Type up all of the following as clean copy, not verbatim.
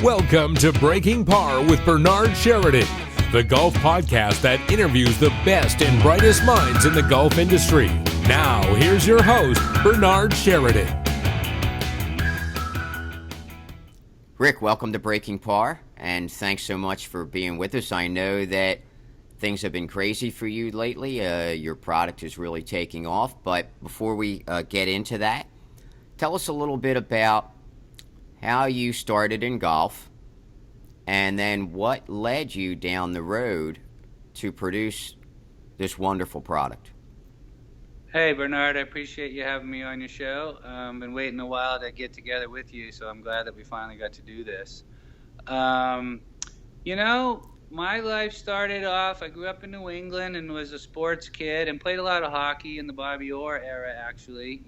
Welcome to Breaking Par with Bernard Sheridan, the golf podcast that interviews the best and brightest minds in the golf industry. Now, here's your host, Bernard Sheridan. Rick, welcome to Breaking Par, and thanks so much for being with us. I know that things have been crazy for you lately. Your product is really taking off, but before we get into that, tell us a little bit about how you started in golf, and then what led you down the road to produce this wonderful product. Hey, Bernard, I appreciate you having me on your show. Been waiting a while to get together with you, so I'm glad that we finally got to do this. My life started off, I grew up in New England and was a sports kid and played a lot of hockey in the Bobby Orr era, actually,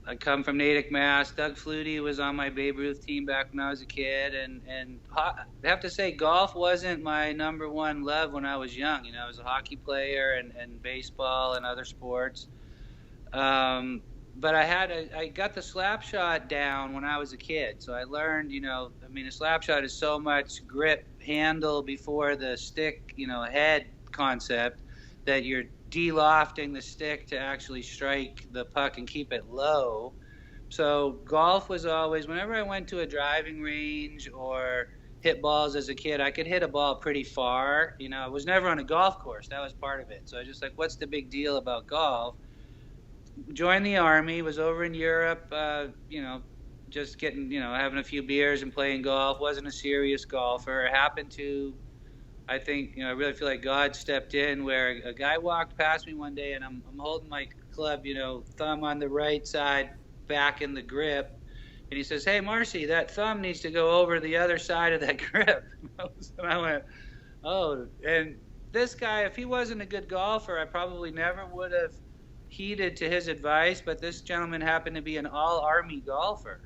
I come from Natick, Mass. Doug Flutie was on my Babe Ruth team back when I was a kid. And I have to say, golf wasn't my number one love when I was young. I was a hockey player and baseball and other sports. But I got the slap shot down when I was a kid. So I learned, a slap shot is so much grip, handle before the stick, head concept that you're de-lofting the stick to actually strike the puck and keep it low. So golf was always, whenever I went to a driving range or hit balls as a kid, I could hit a ball pretty far. I was never on a golf course. That was part of it. So I was just like, what's the big deal about golf? Joined the Army, was over in Europe, just getting, having a few beers and playing golf. Wasn't a serious golfer. Happened to, I think, I really feel like God stepped in where a guy walked past me one day and I'm holding my club, thumb on the right side, back in the grip. And he says, "Hey, Marcy, that thumb needs to go over the other side of that grip." And I went, oh. And this guy, if he wasn't a good golfer, I probably never would have heeded to his advice. But this gentleman happened to be an all-Army golfer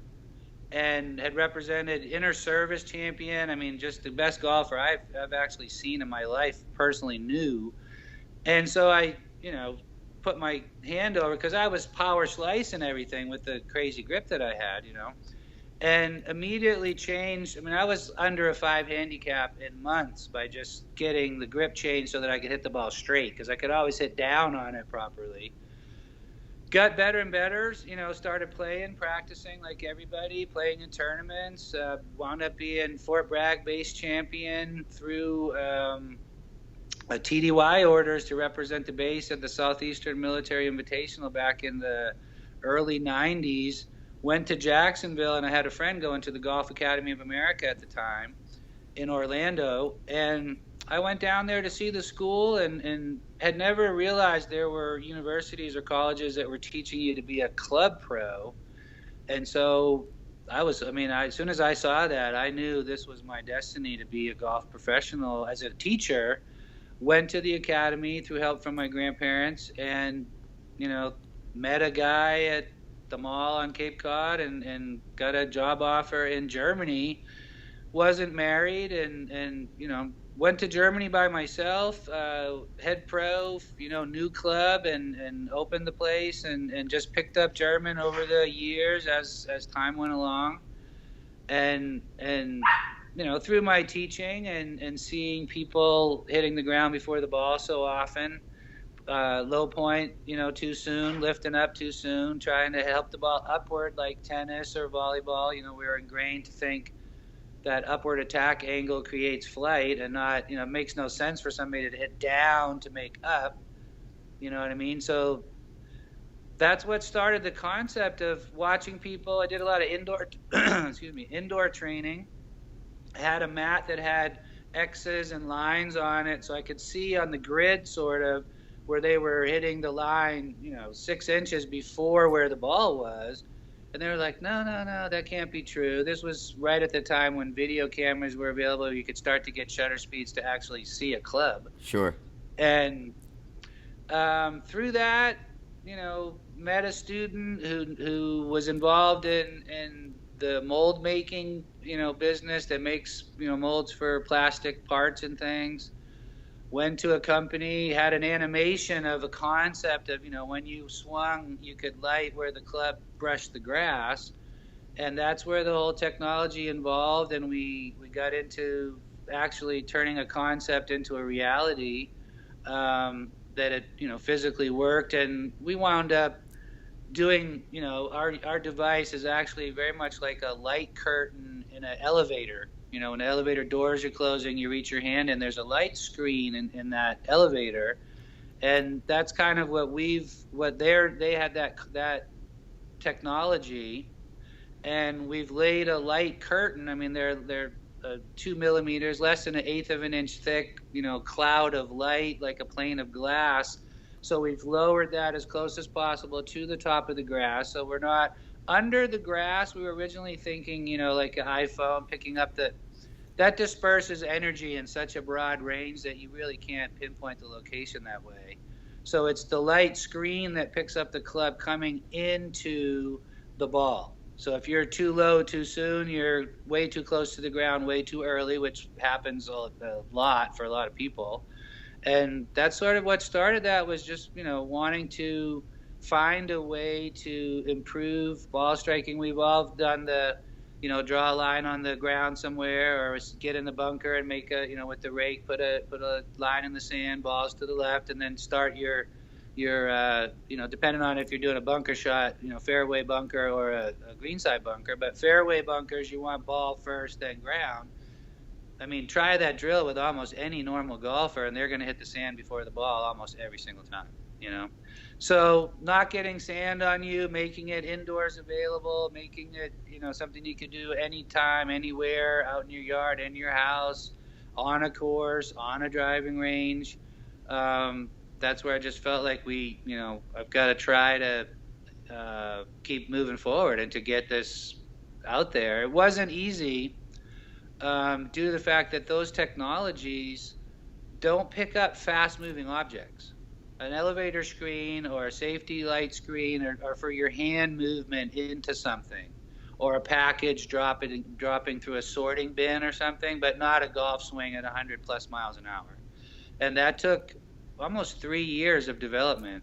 and had represented inter-service champion. Just the best golfer I've actually seen in my life, personally knew. And so I, put my hand over, because I was power slicing everything with the crazy grip that I had, and immediately changed. I was under a 5 handicap in months by just getting the grip changed so that I could hit the ball straight, because I could always hit down on it properly. Got better and better, started playing, practicing like everybody, playing in tournaments, wound up being Fort Bragg base champion through a TDY orders to represent the base at the Southeastern Military Invitational back in the early 90s. Went to Jacksonville, and I had a friend going to the Golf Academy of America at the time in Orlando, and I went down there to see the school and had never realized there were universities or colleges that were teaching you to be a club pro. And so as soon as I saw that, I knew this was my destiny to be a golf professional. As a teacher, went to the academy through help from my grandparents and, met a guy at the mall on Cape Cod and got a job offer in Germany. Wasn't married and went to Germany by myself, head pro, new club, and opened the place and just picked up German over the years as time went along. And through my teaching and seeing people hitting the ground before the ball so often, low point, too soon, lifting up too soon, trying to help the ball upward like tennis or volleyball. We were ingrained to think that upward attack angle creates flight and not, it makes no sense for somebody to hit down to make up, you know what I mean? So that's what started the concept of watching people. I did a lot of indoor training. I had a mat that had X's and lines on it, so I could see on the grid sort of where they were hitting the line, 6 inches before where the ball was. And they were like, no, that can't be true. This was right at the time when video cameras were available. You could start to get shutter speeds to actually see a club. Sure. And through that, met a student who was involved in the mold making, business that makes, molds for plastic parts and things. Went to a company, had an animation of a concept of, when you swung, you could light where the club brushed the grass. And that's where the whole technology involved, and we got into actually turning a concept into a reality, that it physically worked, and we wound up doing, our device is actually very much like a light curtain in an elevator. When the elevator doors are closing, you reach your hand and there's a light screen in that elevator. And that's kind of they had that technology, and we've laid a light curtain. I mean, they're 2 millimeters, less than an eighth of an inch thick, cloud of light, like a plane of glass. So we've lowered that as close as possible to the top of the grass. So we're not under the grass. We were originally thinking, like an iPhone picking up that disperses energy in such a broad range that you really can't pinpoint the location that way. So it's the light screen that picks up the club coming into the ball. So if you're too low too soon, you're way too close to the ground way too early, which happens a lot for a lot of people. And that's sort of what started that, was just, wanting to find a way to improve ball striking. We've all done the, draw a line on the ground somewhere, or get in the bunker and make with the rake, put a line in the sand, balls to the left, and then start your depending on if you're doing a bunker shot, fairway bunker or a greenside bunker. But fairway bunkers, you want ball first, then ground. I mean, try that drill with almost any normal golfer, and they're going to hit the sand before the ball almost every single time, So not getting sand on you, making it indoors available, making it, something you could do anytime, anywhere, out in your yard, in your house, on a course, on a driving range. That's where I just felt like I've got to try to keep moving forward and to get this out there. It wasn't easy, due to the fact that those technologies don't pick up fast-moving objects. An elevator screen or a safety light screen or for your hand movement into something, or a package dropping through a sorting bin or something, but not a golf swing at 100+ miles an hour. And that took almost 3 years of development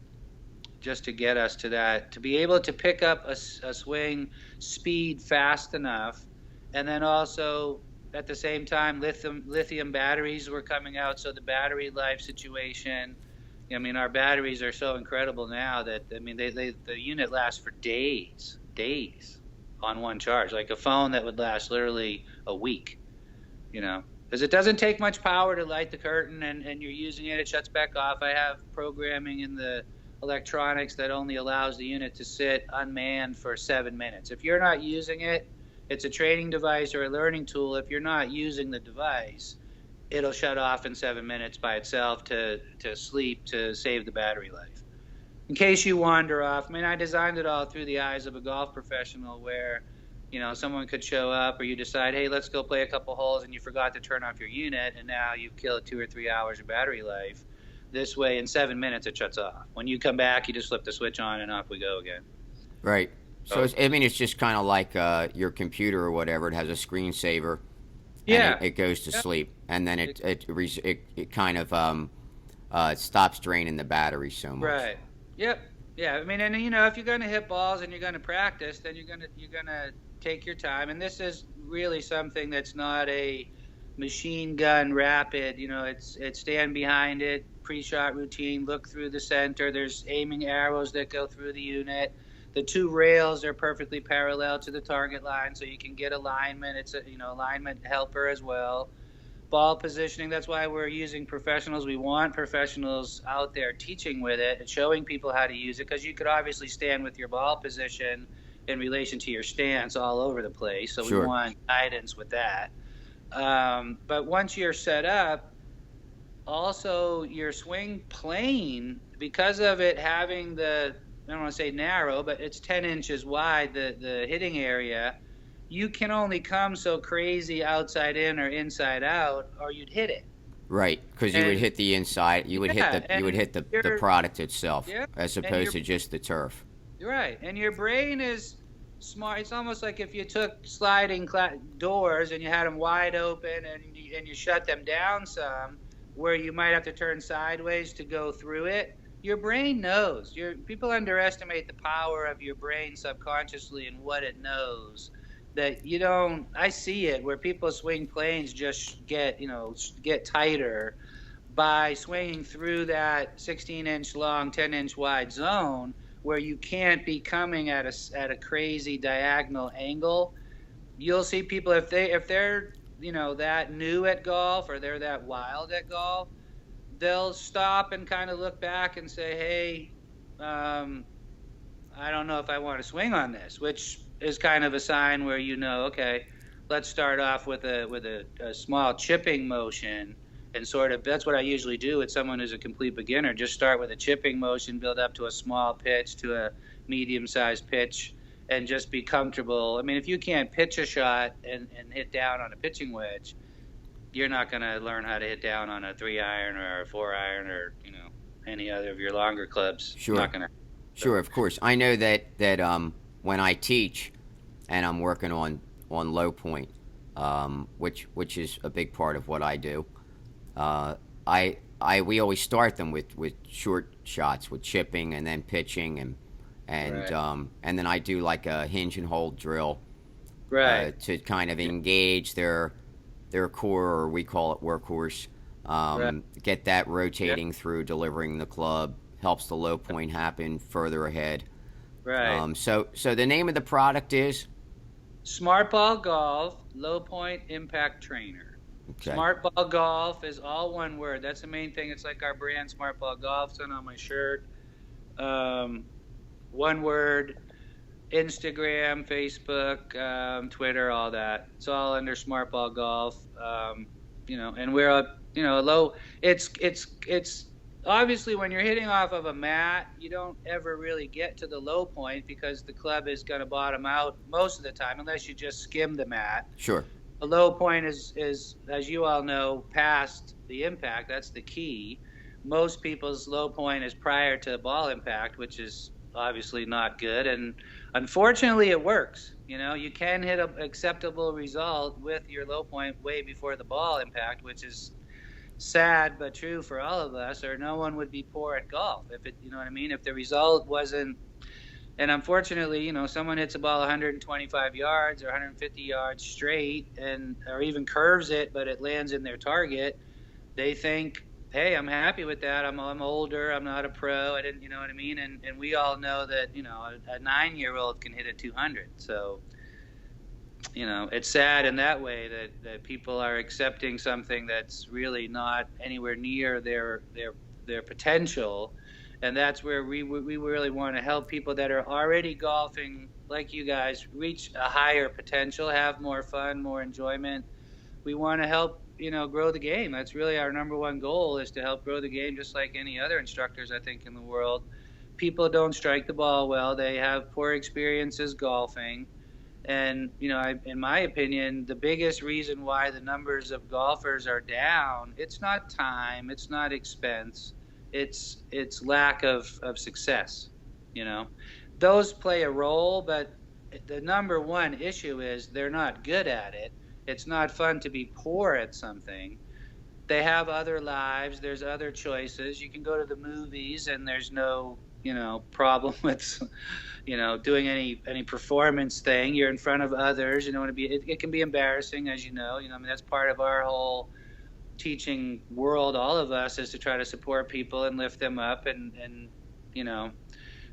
just to get us to that, to be able to pick up a swing speed fast enough. And then also at the same time, lithium batteries were coming out, so the battery life situation, I mean, our batteries are so incredible now that, I mean, the unit lasts for days on one charge, like a phone that would last literally a week, because it doesn't take much power to light the curtain, and you're using it shuts back off. I have programming in the electronics that only allows the unit to sit unmanned for 7 minutes. If you're not using it, it's a training device or a learning tool. If you're not using the device, it'll shut off in 7 minutes by itself to sleep, to save the battery life. In case you wander off, I mean, I designed it all through the eyes of a golf professional, where someone could show up, or you decide, hey, let's go play a couple holes, and you forgot to turn off your unit, and now you've killed 2 or 3 hours of battery life. This way, in 7 minutes, it shuts off. When you come back, you just flip the switch on, and off we go again. Right. So, it's just kind of like your computer or whatever. It has a screensaver. Yeah. And it goes to sleep, and then it kind of stops draining the battery so much. Right. Yep. Yeah. I mean, and if you're going to hit balls and you're going to practice, then you're going to take your time. And this is really something that's not a machine gun rapid. It's stand behind it, pre-shot routine, look through the center. There's aiming arrows that go through the unit. The 2 rails are perfectly parallel to the target line, so you can get alignment. It's a alignment helper as well. Ball positioning, that's why we're using professionals. We want professionals out there teaching with it and showing people how to use it, because you could obviously stand with your ball position in relation to your stance all over the place. So Sure. We want guidance with that. But once you're set up, also your swing plane, because of it having I don't want to say narrow, but it's 10 inches wide, the hitting area, you can only come so crazy outside in or inside out, or you'd hit it. Right, because you would hit the inside. You would hit the product itself, Yeah, as opposed to just the turf. Right, and your brain is smart. It's almost like if you took sliding doors and you had them wide open and you shut them down some, where you might have to turn sideways to go through it. Your brain knows. People underestimate the power of your brain subconsciously and what it knows. that you don't. I see it where people swing planes just get tighter by swinging through that 16-inch long, 10-inch wide zone where you can't be coming at a crazy diagonal angle. You'll see people if they're that new at golf or they're that wild at golf, they'll stop and kind of look back and say, "Hey, I don't know if I want to swing on this," which is kind of a sign where okay, let's start off with a small chipping motion, and sort of that's what I usually do with someone who's a complete beginner. Just start with a chipping motion, build up to a small pitch, to a medium-sized pitch, and just be comfortable. I mean, if you can't pitch a shot and hit down on a pitching wedge, you're not going to learn how to hit down on a 3-iron or a 4-iron or any other of your longer clubs. Sure. Not going to. Sure, of course. I know that when I teach and I'm working on low point, which is a big part of what I do, we always start them with short shots, with chipping and then pitching and Right. And then I do like a hinge and hold drill, Right. to kind of engage their core, or we call it workhorse. Right. Get that rotating through, delivering the club, helps the low point happen further ahead. Right. So the name of the product is? Smart Ball Golf Low Point Impact Trainer. Okay. Smart Ball Golf is all one word. That's the main thing. It's like our brand, Smart Ball Golf. It's on my shirt. One word. Instagram, Facebook, Twitter, all that. It's all under Smart Ball Golf. And we're a low. It's obviously when you're hitting off of a mat, you don't ever really get to the low point because the club is going to bottom out most of the time, unless you just skim the mat. Sure. The low point is, as you all know, past the impact. That's the key. Most people's low point is prior to ball impact, which is obviously not good. And unfortunately, it works. You can hit an acceptable result with your low point way before the ball impact, which is sad but true for all of us, or no one would be poor at golf. If it, you know what I mean? If the result wasn't, and unfortunately, someone hits a ball 125 yards or 150 yards straight, or even curves it, but it lands in their target, they think, hey, I'm happy with that. I'm older. I'm not a pro. I didn't, you know what I mean? And we all know that, a 9-year-old can hit a 200. So, it's sad in that way that people are accepting something that's really not anywhere near their potential. And that's where we really want to help people that are already golfing, like you guys, reach a higher potential, have more fun, more enjoyment. We want to help grow the game. That's really our number one goal, is to help grow the game, just like any other instructors, I think, in the world. People don't strike the ball well. They have poor experiences golfing. And, in my opinion, the biggest reason why the numbers of golfers are down, it's not time, it's not expense, it's lack of success. Those play a role, but the number one issue is they're not good at it. It's not fun to be poor at something. They have other lives. There's other choices. You can go to the movies, and there's no, problem with, doing any performance thing. You're in front of others. It can be embarrassing, as you know. That's part of our whole teaching world. All of us is to try to support people and lift them up, and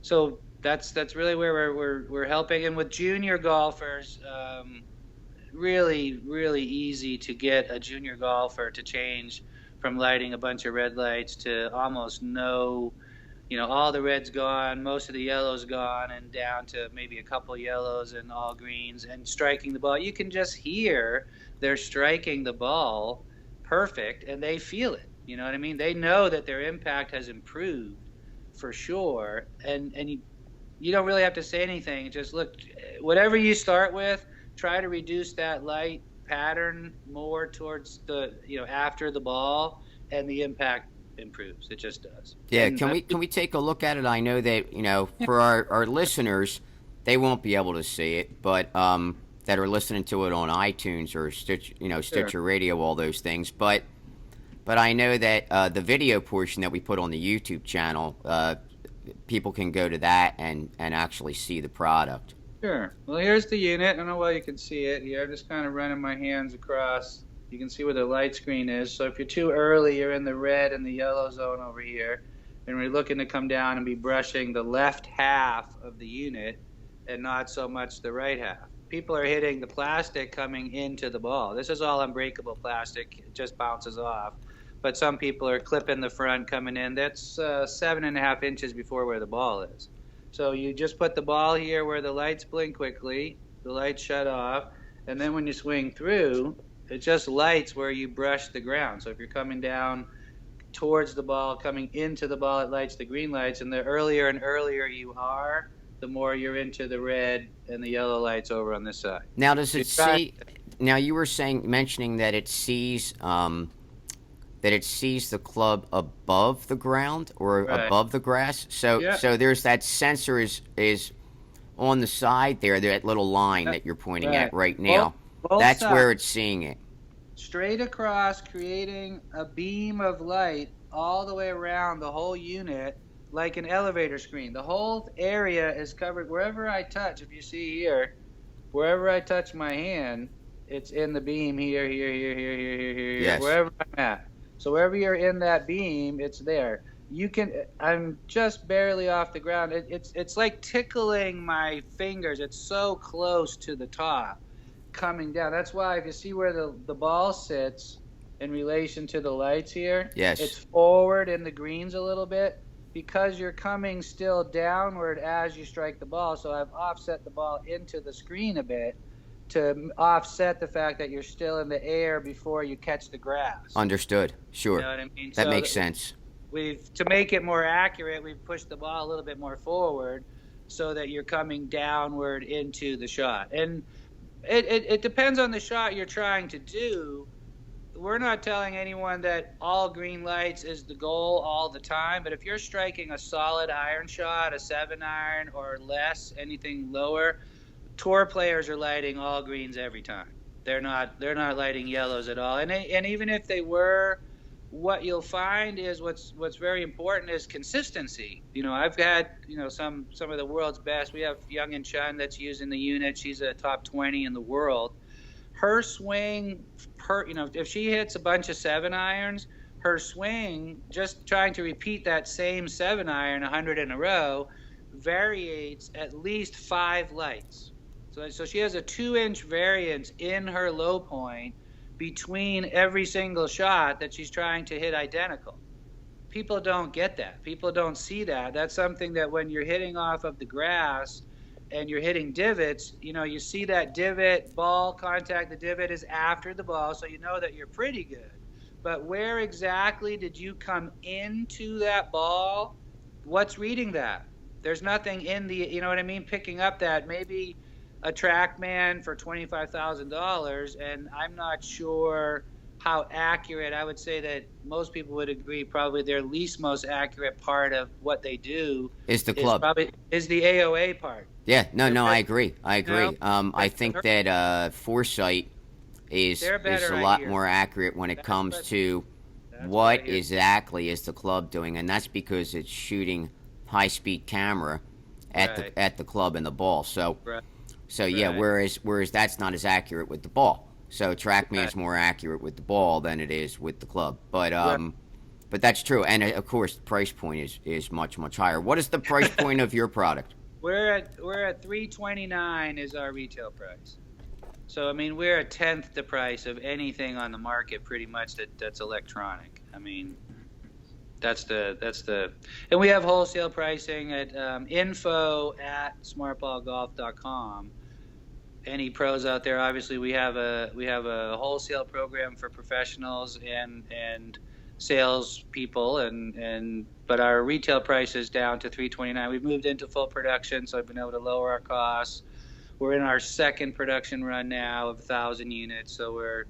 so that's really where we're helping. And with junior golfers. Really, really easy to get a junior golfer to change from lighting a bunch of red lights to almost no, all the red's gone, most of the yellow's gone, and down to maybe a couple yellows and all greens, and striking the ball. You can just hear they're striking the ball perfect, and they feel it. You know what I mean? They know that their impact has improved for sure, and you don't really have to say anything. Just look, whatever you start with, try to reduce that light pattern more towards the after the ball, and the impact improves. It just does. Yeah, And can we take a look at it? I know that for our listeners, they won't be able to see it, but that are listening to it on iTunes or Stitcher Sure. Radio, all those things. But I know that the video portion that we put on the YouTube channel, people can go to that and actually see the product. Sure. Well, here's the unit. I don't know why you can see it here. I'm just kind of running my hands across. You can see where the light screen is. So if you're too early, you're in the red and the yellow zone over here. And we're looking to come down and be brushing the left half of the unit and not so much the right half. People are hitting the plastic coming into the ball. This is all unbreakable plastic. It just bounces off. But some people are clipping the front coming in. That's 7.5 inches before where the ball is. So you just put the ball here where the lights blink quickly, the lights shut off, and then when you swing through, it just lights where you brush the ground. So if you're coming down towards the ball, coming into the ball, it lights the green lights, and the earlier and earlier you are, the more you're into the red and the yellow lights over on this side. Now, does it see? Now, you were mentioning that it sees the club above the ground or above the grass. So there's that sensor is on the side there, that little line that you're pointing at right now. That's where it's seeing it. Straight across, creating a beam of light all the way around the whole unit, like an elevator screen. The whole area is covered. Wherever I touch, if you see here, wherever I touch my hand, it's in the beam here, Yes. wherever I'm at. So wherever you're in that beam, it's there. I'm just barely off the ground. It's like tickling my fingers. It's so close to the top coming down. That's why if you see where the ball sits in relation to the lights here, yes, it's forward in the greens a little bit because you're coming still downward as you strike the ball. So I've offset the ball into the screen a bit to offset the fact that you're still in the air before you catch the grass. Understood. Sure. You know what I mean? That makes sense. To make it more accurate, we've pushed the ball a little bit more forward so that you're coming downward into the shot. And it depends on the shot you're trying to do. We're not telling anyone that all green lights is the goal all the time, but if you're striking a solid iron shot, a 7-iron or less, anything lower, tour players are lighting all greens every time. They're not lighting yellows at all. And even if they were, what you'll find is what's very important is consistency. I've had some of the world's best. We have Young and Chun that's using the unit. She's a top 20 in the world. Her swing, if she hits a bunch of 7-irons, her swing, just trying to repeat that same 7-iron 100 in a row, variates at least 5 lights. So she has a 2-inch variance in her low point between every single shot that she's trying to hit identical. People don't get that. People don't see that. That's something that when you're hitting off of the grass and you're hitting divots, you see that divot, ball contact, the divot is after the ball, so you know that you're pretty good. But where exactly did you come into that ball? What's reading that? There's nothing in the, picking up that. Maybe a TrackMan for $25,000, and I'm not sure how accurate. I would say that most people would agree probably their least most accurate part of what they do is the club. Is the AOA part. Yeah, no, I agree. I think that foresight is a lot more accurate when it comes to what exactly is the club doing, and that's because it's shooting high-speed camera at the club and the ball. So. Right. So yeah, whereas that's not as accurate with the ball. So TrackMan's more accurate with the ball than it is with the club. But that's true. And of course, the price point is much higher. What is the price point of your product? We're at $329 is our retail price. So we're a tenth the price of anything on the market, pretty much that's electronic. That's the, and we have wholesale pricing at info@smartballgolf.com. Any pros out there? Obviously, we have a wholesale program for professionals and sales people, but our retail price is down to $329. We've moved into full production, so I've been able to lower our costs. We're in our second production run now of 1,000 units, so we're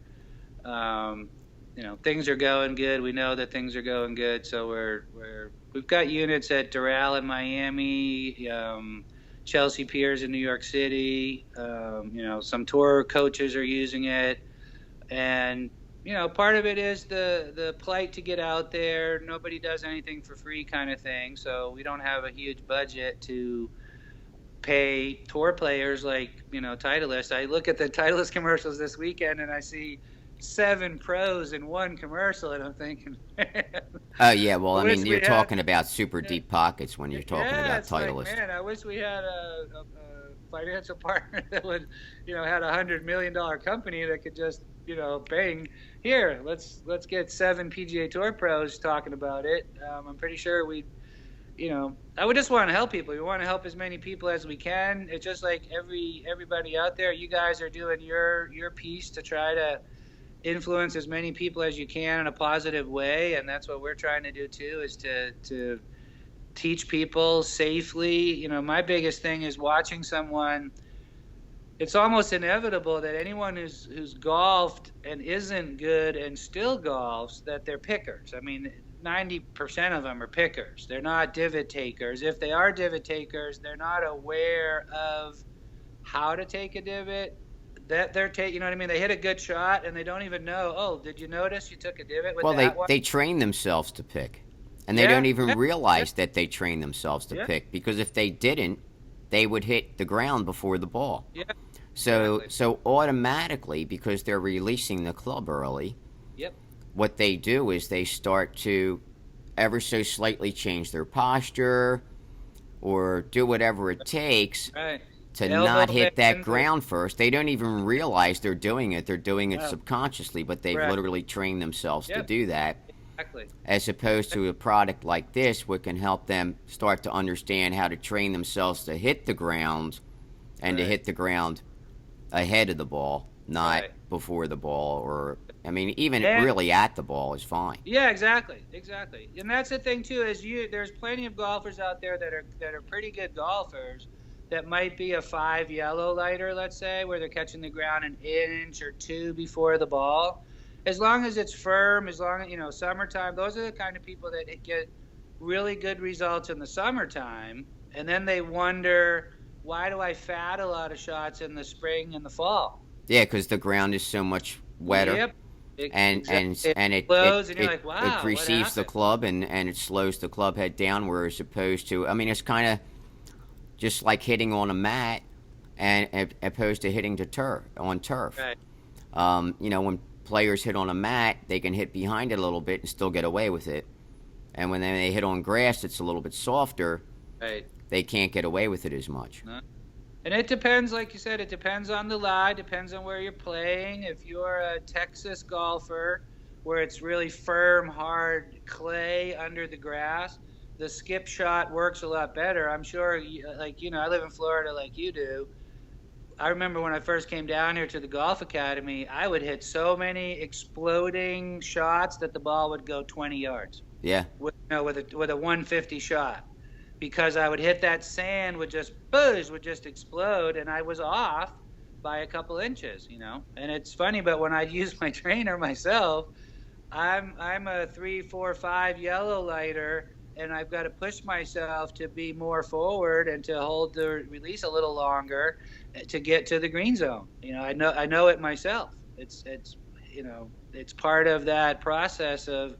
things are going good. We know that things are going good, so we've got units at Doral in Miami, Chelsea Piers in New York City. Some tour coaches are using it, and part of it is the plight to get out there. Nobody does anything for free, kind of thing. So we don't have a huge budget to pay tour players like, Titleist. I look at the Titleist commercials this weekend and I see 7 pros in one commercial, and I'm thinking, man, Oh yeah, well, I I wish mean, we you're had. talking about super deep pockets when you're talking Yeah, about it's like, Titleist. man, I wish we had a financial partner that would, had $100 million company that could just, bang, here, let's get 7 PGA Tour pros talking about it. I'm pretty sure I would just want to help people. We want to help as many people as we can. It's just like everybody out there. You guys are doing your piece to try to influence as many people as you can in a positive way, and that's what we're trying to do too, is to teach people safely. My biggest thing is watching someone. It's almost inevitable that anyone who's golfed and isn't good and still golfs, that they're pickers. I mean, 90% of them are pickers. They're not divot takers. If they are divot takers, they're not aware of how to take a divot. That they're you know what I mean? They hit a good shot and they don't even know, oh, did you notice you took a divot with Well, that one? they train themselves to pick, and they Yeah, don't even yeah, realize that they train themselves to yeah, pick, because if they didn't, they would hit the ground before the ball. yeah, So exactly. so automatically, because they're releasing the club early, Yep. what they do is they start to ever so slightly change their posture or do whatever it takes Right. to not Elbow hit that bend. ground first. They don't even realize they're doing it. They're doing it Oh, subconsciously, but they've correct. literally trained themselves to Yep. do that. Exactly. As opposed to a product like this, what can help them start to understand how to train themselves to hit the ground, and to Right. hit the ground ahead of the ball, not Right. before the ball, or I mean, even And really at the ball is fine. yeah, exactly. And that's the thing too, is there's plenty of golfers out there that are pretty good golfers that might be a 5 yellow lighter, let's say, where they're catching the ground an inch or 2 before the ball. As long as it's firm, as long as, summertime, those are the kind of people that get really good results in the summertime, and then they wonder, why do I fat a lot of shots in the spring and the fall? Yeah, because the ground is so much wetter. Yep. And it Blows, and you're like, wow, it what receives the happened? club, and it slows the club head down, whereas opposed to, I mean, it's kind of just like hitting on a mat, and opposed to hitting on turf. Right. When players hit on a mat, they can hit behind it a little bit and still get away with it. And when they hit on grass, it's a little bit softer. Right. They can't get away with it as much. No. And it depends, like you said, it depends on the lie, depends on where you're playing. If you're a Texas golfer where it's really firm, hard clay under the grass, the skip shot works a lot better. I'm sure, I live in Florida like you do. I remember when I first came down here to the golf academy, I would hit so many exploding shots that the ball would go 20 yards Yeah. with a 150 shot. Because I would hit that sand would just explode, and I was off by a couple inches, And it's funny, but when I use my trainer myself, I'm a 3, 4, 5 yellow lighter, and I've got to push myself to be more forward and to hold the release a little longer to get to the green zone. I know it myself. It's part of that process of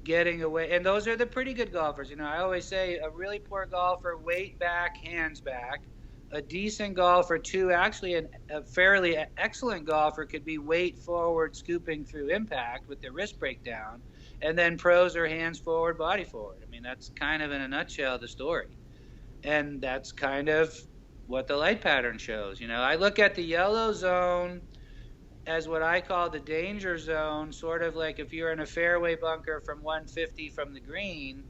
getting away, and those are the pretty good golfers. I always say a really poor golfer, weight back, hands back. A decent golfer, too, actually a fairly excellent golfer could be weight forward, scooping through impact with their wrist breakdown, and then pros are hands forward, body forward. I mean, that's kind of in a nutshell the story, and that's kind of what the light pattern shows. I look at the yellow zone as what I call the danger zone, sort of like if you're in a fairway bunker from 150 from the green,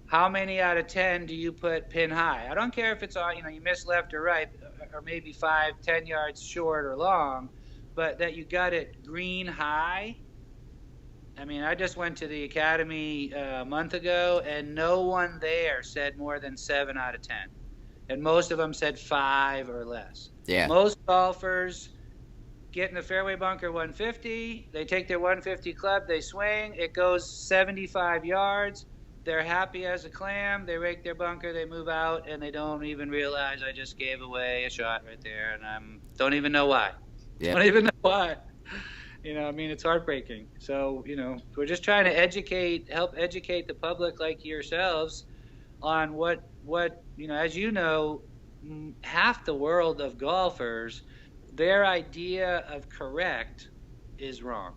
how many out of 10 do you put pin high? I don't care if it's all, you miss left or right, or maybe 5, 10 yards short or long, but that you got it green high. I mean, I just went to the academy a month ago, and no one there said more than 7 out of 10. And most of them said 5 or less. Yeah. Most golfers get in the fairway bunker 150, they take their 150 club, they swing, it goes 75 yards, they're happy as a clam, they rake their bunker, they move out, and they don't even realize I just gave away a shot right there, and I don't even know why. Yeah. Don't even know why. It's heartbreaking. So, we're just trying to help educate the public like yourselves on what as half the world of golfers, their idea of correct is wrong.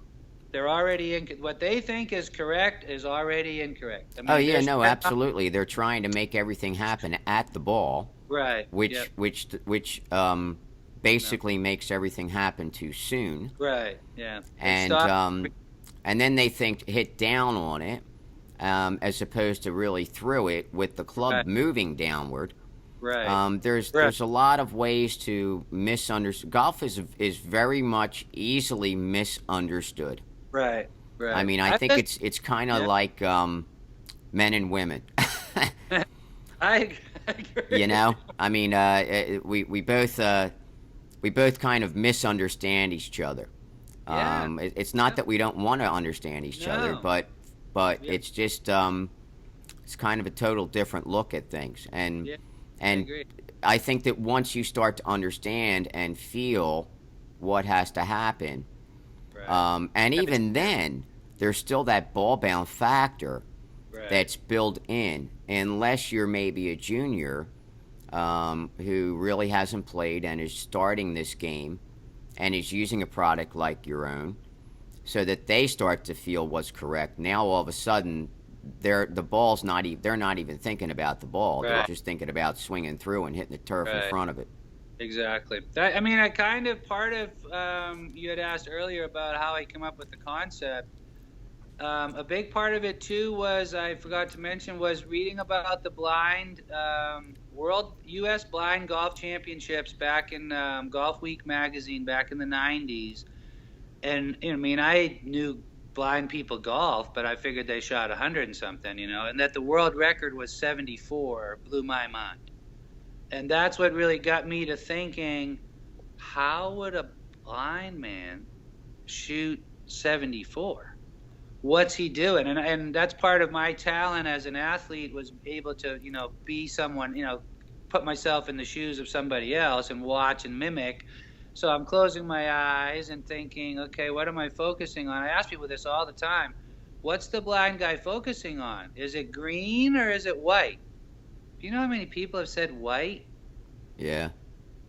They're already what they think is correct is already incorrect. I mean, Oh yeah, no, absolutely. They're trying to make everything happen at the ball, right? which Yep. which basically makes everything happen too soon. Right. Yeah. And then they think hit down on it, as opposed to really through it with the club moving downward. Right. There's a lot of ways to misunderstand. Golf is very much easily misunderstood. Right. Right. I mean, I think it's kind of like men and women. I agree. You know, I mean, we both kind of misunderstand each other. Yeah. It's not that we don't want to understand each other, but it's just it's kind of a total different look at things, and I think that once you start to understand and feel what has to happen, and even then, there's still that ball bound factor that's built in, unless you're maybe a junior who really hasn't played and is starting this game and is using a product like your own, so that they start to feel what's correct. Now all of a sudden, they're not even thinking about the ball. They're just thinking about swinging through and hitting the turf in front of it. Exactly. I mean, I kind of part of you had asked earlier about how I come up with the concept. A big part of it too was, I forgot to mention, was reading about the blind World U.S. Blind Golf Championships back in Golf Week magazine back in the 90s. And I mean, I knew blind people golf, but I figured they shot 100 and something, and that the world record was 74 blew my mind. And that's what really got me to thinking, how would a blind man shoot 74? What's he doing? And that's part of my talent as an athlete, was able to, be someone, put myself in the shoes of somebody else and watch and mimic. So I'm closing my eyes and thinking, okay, what am I focusing on? I ask people this all the time. What's the blind guy focusing on? Is it green or is it white? Do you know how many people have said white? Yeah.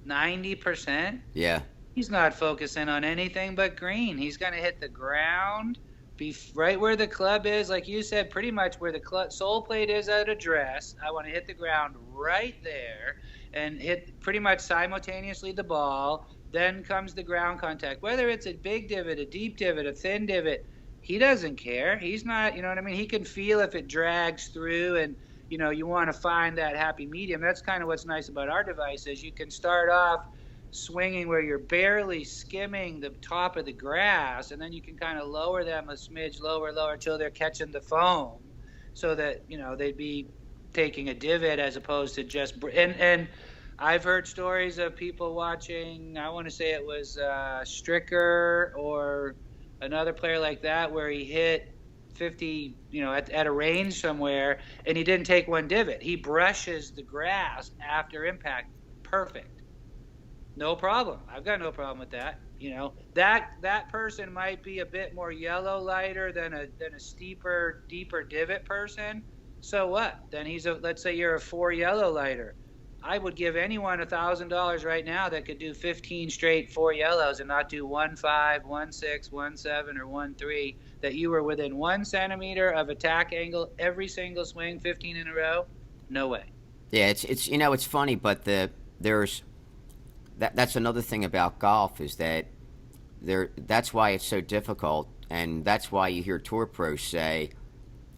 90%? Yeah. He's not focusing on anything but green. He's going to hit the ground, be right where the club is, like you said, pretty much where the sole plate is at address. I want to hit the ground right there and hit pretty much simultaneously the ball. Then comes the ground contact. Whether it's a big divot, a deep divot, a thin divot, he doesn't care. He's not, you know what I mean? He can feel if it drags through, and, you want to find that happy medium. That's kind of what's nice about our devices. You can start off swinging where you're barely skimming the top of the grass, and then you can kind of lower them a smidge, lower, until they're catching the foam, so that, they'd be taking a divot as opposed to just, and I've heard stories of people watching, I want to say it was Stricker or another player like that, where he hit 50, at a range somewhere, and he didn't take one divot. He brushes the grass after impact. Perfect. No problem. I've got no problem with that. That person might be a bit more yellow lighter than a steeper, deeper divot person. So what? Then let's say you're a 4 yellow lighter. I would give anyone $1,000 right now that could do 15 straight 4 yellows and not do 1-5, 1-6, 1-7, or 1-3. That you were within 1 centimeter of attack angle every single swing, 15 in a row. No way. Yeah, it's it's funny, but that's another thing about golf, is that that's why it's so difficult, and that's why you hear tour pros say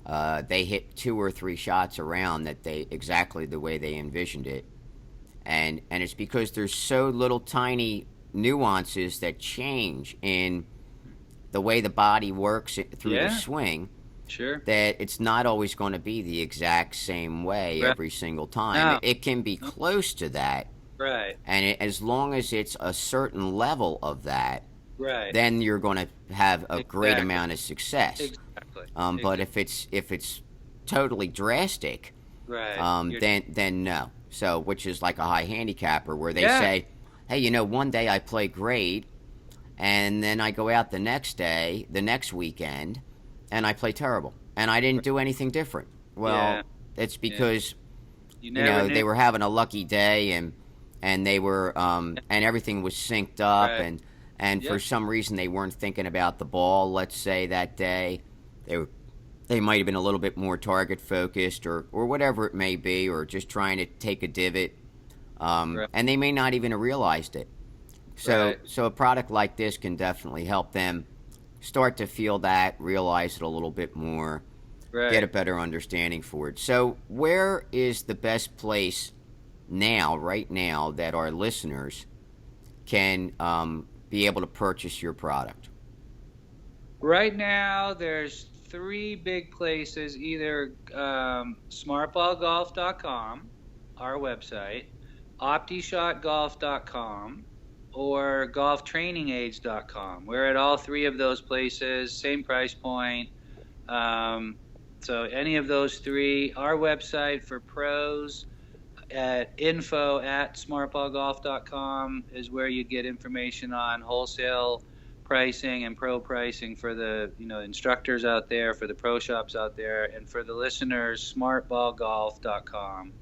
they hit 2 or 3 shots around that exactly the way they envisioned it, and it's because there's so little tiny nuances that change in the way the body works through the swing. Sure. That it's not always going to be the exact same way every single time. No. It can be close to that. Right. And as long as it's a certain level of that, right, then you're going to have a great amount of success. Exactly. But if it's totally drastic, right, then no. So, which is like a high handicapper, where they say, hey, one day I play great, and then I go out the next weekend, and I play terrible, and I didn't do anything different. Well, it's because they were having a lucky day, and and they were and everything was synced up, Right. and for Yep. some reason they weren't thinking about the ball. Let's say that day, they might have been a little bit more target focused, or whatever it may be, or just trying to take a divot, Right. and they may not even have realized it. So Right. so a product like this can definitely help them start to feel that, realize it a little bit more, Right. get a better understanding for it. So where is the best place now, right now, that our listeners can be able to purchase your product? Right now, there's three big places: either smartballgolf.com, our website, optishotgolf.com, or golftrainingaids.com. We're at all three of those places, same price point. So any of those three. Our website for pros at info@smartballgolf.com is where you get information on wholesale pricing and pro pricing for the instructors out there, for the pro shops out there, and for the listeners, smartballgolf.com.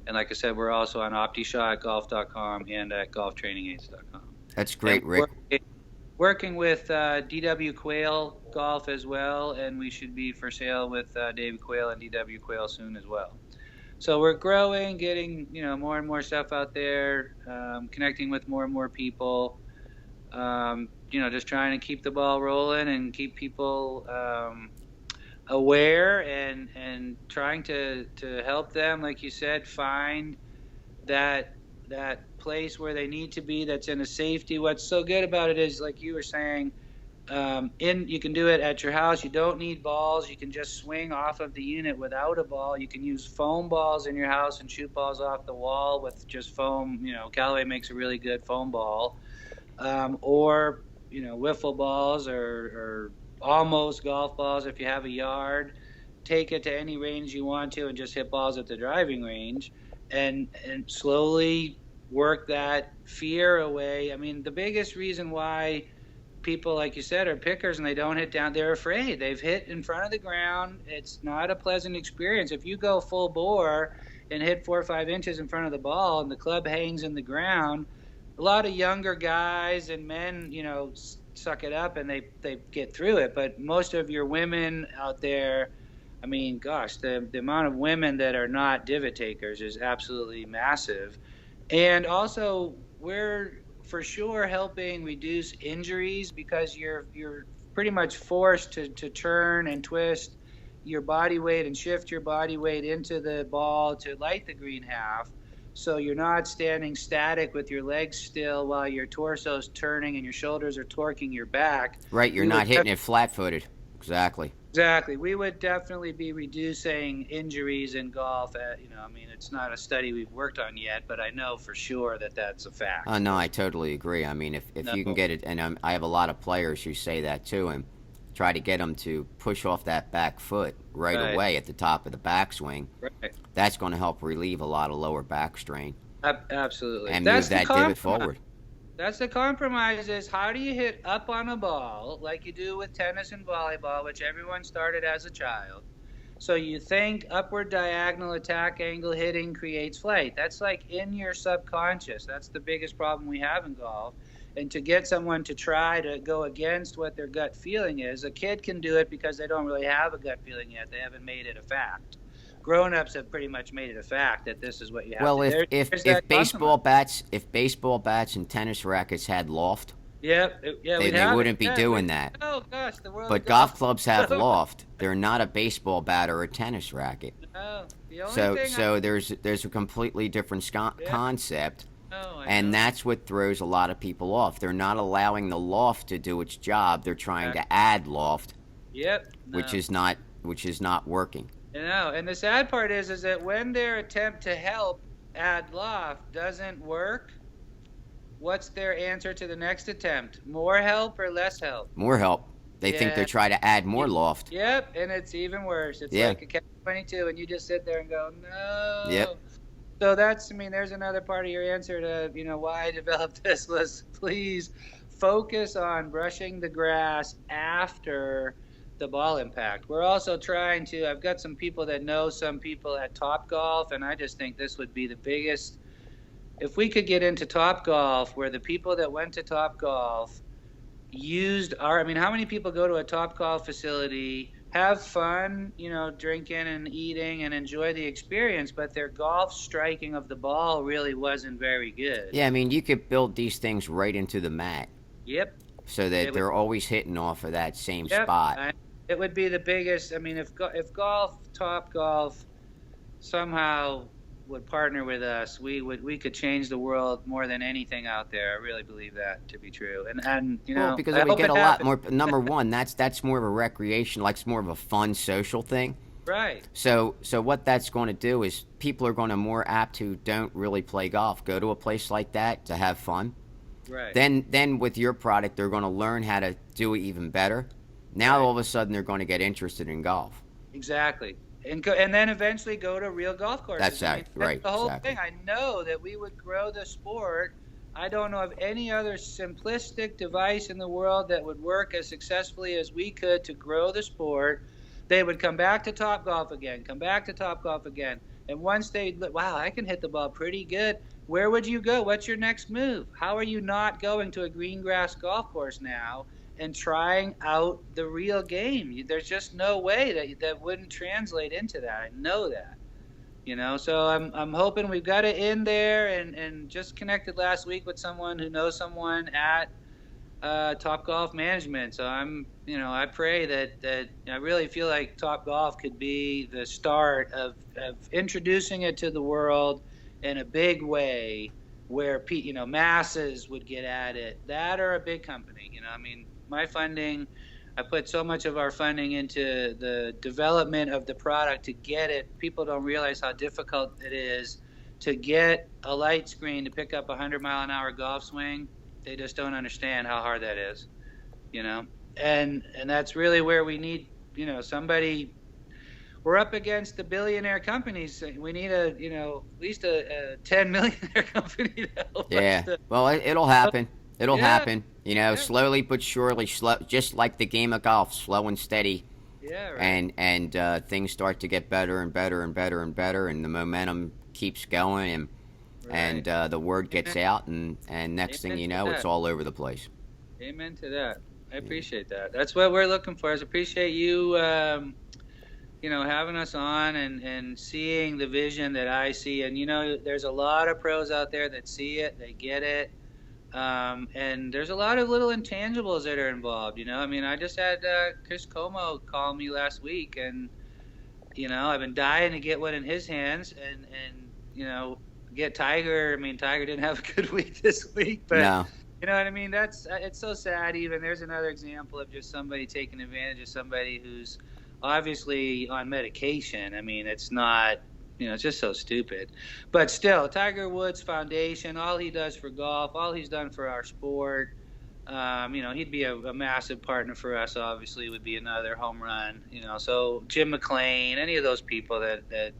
And like I said, we're also on optishotgolf.com and at golftrainingaids.com. That's great, And Rick. working with DW Quail Golf as well, and we should be for sale with David Quail and DW Quail soon as well. So we're growing, getting more and more stuff out there, connecting with more and more people. Just trying to keep the ball rolling and keep people aware and trying to help them, like you said, find that place where they need to be, that's in a safety. What's so good about it is, like you were saying, you can do it at your house. You don't need balls. You can just swing off of the unit without a ball. You can use foam balls in your house and shoot balls off the wall with just foam. Callaway makes a really good foam ball, or wiffle balls or almost golf balls if you have a yard. Take it to any range you want to and just hit balls at the driving range, and slowly work that fear away. I mean, the biggest reason why people, like you said, are pickers and they don't hit down, they're afraid. They've hit in front of the ground. It's not a pleasant experience. If you go full bore and hit 4 or 5 inches in front of the ball and the club hangs in the ground, a lot of younger guys and men, suck it up and they get through it. But most of your women out there, I mean, gosh, the amount of women that are not divot takers is absolutely massive. And also, we're for sure helping reduce injuries, because you're pretty much forced to turn and twist your body weight and shift your body weight into the ball to light the green half. So you're not standing static with your legs still while your torso's turning and your shoulders are torquing your back. Right, you're not hitting it flat-footed. Exactly. Exactly. We would definitely be reducing injuries in golf. It's not a study we've worked on yet, but I know for sure that that's a fact. No, I totally agree. I mean, if you can get it, and I have a lot of players who say that too, and try to get them to push off that back foot right away at the top of the backswing. Right. That's going to help relieve a lot of lower back strain. Absolutely. And that's move that divot forward. That's the compromise, is how do you hit up on a ball like you do with tennis and volleyball, which everyone started as a child. So you think upward diagonal attack angle hitting creates flight. That's like in your subconscious. That's the biggest problem we have in golf. And to get someone to try to go against what their gut feeling is, a kid can do it because they don't really have a gut feeling yet. They haven't made it a fact. Grown-ups have pretty much made it a fact that this is what you have Well, to do. if baseball bats and tennis rackets had loft, they wouldn't be doing that. Oh gosh, the world. But golf clubs have loft. They're not a baseball bat or a tennis racket. No, the only So there's a completely different concept. And that's what throws a lot of people off. They're not allowing the loft to do its job. They're trying to add loft. Yep. Which is not working. And the sad part is that when their attempt to help add loft doesn't work, what's their answer to the next attempt? More help or less help? More help. They think they're trying to add more loft. Yep, and it's even worse. It's like a catch-22, and you just sit there and go, no. Yep. So there's another part of your answer to, why I developed this was, please focus on brushing the grass after the ball impact. We're also trying to, I've got some people that know some people at Top Golf, and I just think this would be the biggest if we could get into Topgolf, where the people that went to Topgolf used I mean, how many people go to a Topgolf facility, have fun, drinking and eating and enjoy the experience, but their golf striking of the ball really wasn't very good. Yeah, I mean, you could build these things right into the mat. Yep. So that they're always hitting off of that same spot. It would be the biggest. I mean, if Topgolf somehow would partner with us, we could change the world more than anything out there. I really believe that to be true. And because we get a lot more. Number one, that's more of a recreation, like it's more of a fun social thing. Right. So what that's going to do is people are going to more apt who don't really play golf go to a place like that to have fun. Right. Then with your product, they're going to learn how to do it even better. Now all of a sudden they're going to get interested in golf. Exactly. And then eventually go to real golf courses. That's right. The whole thing. I know that we would grow the sport. I don't know of any other simplistic device in the world that would work as successfully as we could to grow the sport. They would come back to Topgolf again. And once wow, I can hit the ball pretty good. Where would you go? What's your next move? How are you not going to a green grass golf course now and trying out the real game? There's just no way that wouldn't translate into that. I know that. So I'm hoping we've got it in there, and just connected last week with someone who knows someone at Topgolf Management. So I pray that I really feel like Topgolf could be the start of introducing it to the world in a big way, where masses would get at it. That or a big company. I mean, my funding, I put so much of our funding into the development of the product to get it. People don't realize how difficult it is to get a light screen to pick up a 100-mile-an-hour golf swing. They just don't understand how hard that is, and that's really where we need, somebody. We're up against the billionaire companies. We need at least a 10 millionaire company to help us. Well, it'll happen. It'll happen. Slowly but surely, just like the game of golf, slow and steady. Yeah, right. And things start to get better and better and better and better, and the momentum keeps going, and the word gets out, and next thing you know, it's all over the place. Amen to that. I appreciate that. That's what we're looking for. Is appreciate you, having us on and seeing the vision that I see. And there's a lot of pros out there that see it, they get it. And there's a lot of little intangibles that are involved. I mean, I just had Chris Como call me last week, and I've been dying to get one in his hands, and get Tiger. I mean, Tiger didn't have a good week this week, but no. You know what I mean? It's so sad. Even there's another example of just somebody taking advantage of somebody who's obviously on medication. I mean, it's not. It's just so stupid. But still, Tiger Woods Foundation, all he does for golf, all he's done for our sport, he'd be a massive partner for us, obviously, would be another home run. So Jim McClain, any of those people that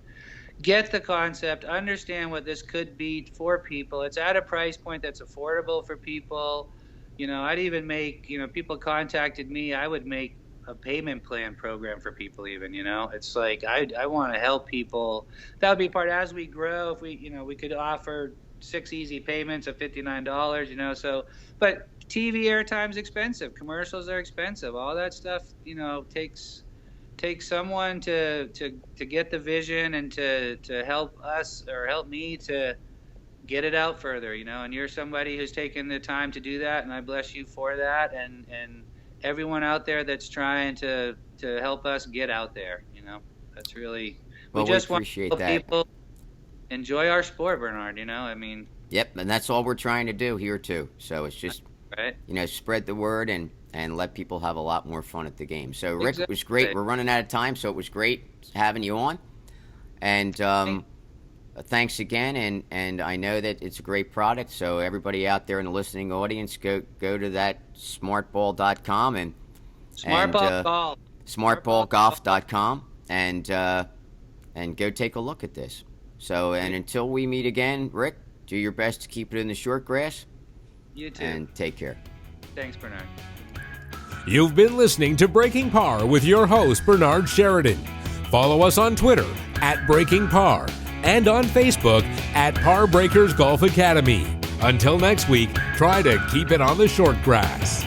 get the concept, understand what this could be for people. It's at a price point that's affordable for people. I'd even make, people contacted me, I would make a payment plan program for people even, it's like I want to help people. That would be part as we grow. If we could offer 6 easy payments of $59, so, but TV airtime's expensive, commercials are expensive, all that stuff, takes someone to get the vision and to help us or help me to get it out further, and you're somebody who's taken the time to do that, and I bless you for that, and everyone out there that's trying to help us get out there, that's really, we just appreciate want to help that. people enjoy our sport, Bernard, I mean. Yep, and that's all we're trying to do here too. So it's just, right. Spread the word and let people have a lot more fun at the game. So Rick, It was great. We're running out of time, so it was great having you on. And thanks again, and I know that it's a great product, so everybody out there in the listening audience, go to that smartball.com and smartballgolf.com and go take a look at this. So, and until we meet again, Rick, do your best to keep it in the short grass. You too. And take care. Thanks, Bernard. You've been listening to Breaking Par with your host, Bernard Sheridan. Follow us on Twitter @Breaking Par and on Facebook at Par Breakers Golf Academy. Until next week, try to keep it on the short grass.